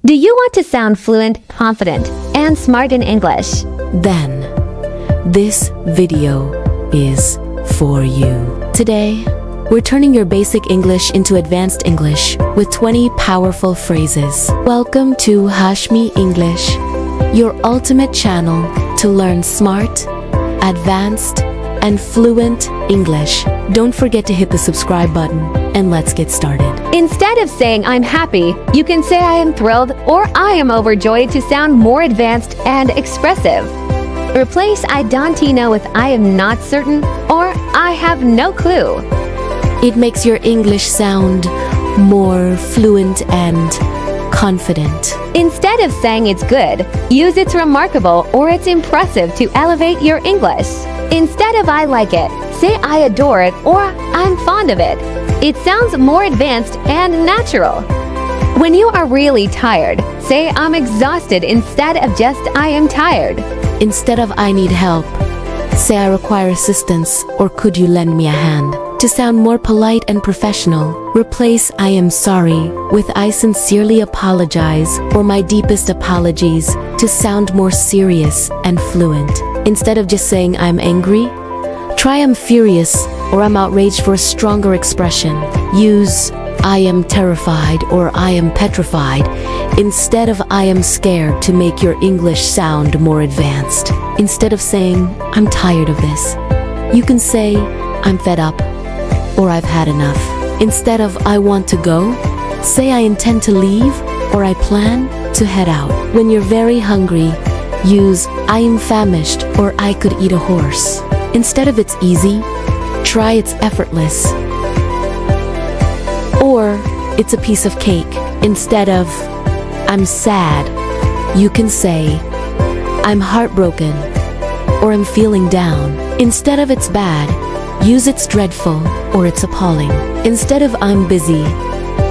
Do you want to sound fluent, confident, and smart in English? Then, this video is for you. Today, we're turning your basic English into advanced English with 20 powerful phrases. Welcome to Hashmi English, your ultimate channel to learn smart, advanced, and fluent English. Don't forget to hit the subscribe button, and let's get started. Instead of saying I'm happy, you can say I am thrilled or I am overjoyed to sound more advanced and expressive. Replace I don't know with I am not certain or I have no clue. It makes your English sound more fluent and confident. Instead of saying it's good, use it's remarkable or it's impressive to elevate your English. Instead of I like it, say I adore it or I'm fond of it. It sounds more advanced and natural. When you are really tired, say I'm exhausted instead of just I am tired. Instead of I need help, say I require assistance or could you lend me a hand. To sound more polite and professional, replace I am sorry with I sincerely apologize or my deepest apologies to sound more serious and fluent. Instead of just saying I'm angry, try I'm furious or I'm outraged for a stronger expression. Use I am terrified or I am petrified instead of I am scared to make your English sound more advanced. Instead of saying I'm tired of this, you can say I'm fed up or I've had enough. Instead of I want to go, say I intend to leave or I plan to head out. When you're very hungry, use I am famished or I could eat a horse. Instead of it's easy, try it's effortless. Or it's a piece of cake. Instead of I'm sad, you can say I'm heartbroken or I'm feeling down. Instead of it's bad, use it's dreadful or it's appalling. Instead of I'm busy,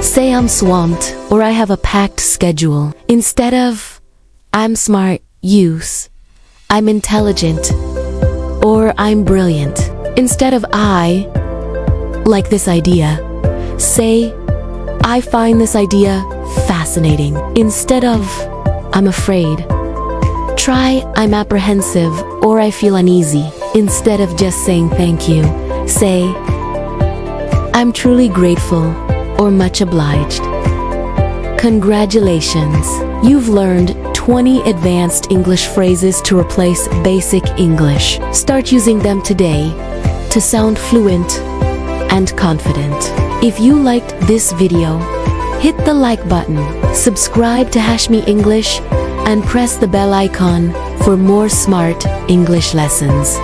say I'm swamped or I have a packed schedule. Instead of I'm smart, use I'm intelligent or I'm brilliant. Instead of I like this idea, say I find this idea fascinating. Instead of I'm afraid, try I'm apprehensive or I feel uneasy. Instead of just saying thank you, say I'm truly grateful or much obliged. Congratulations! You've learned 20 advanced English phrases to replace basic English. Start using them today to sound fluent and confident. If you liked this video, hit the like button, subscribe to Hashmi English, and press the bell icon for more smart English lessons.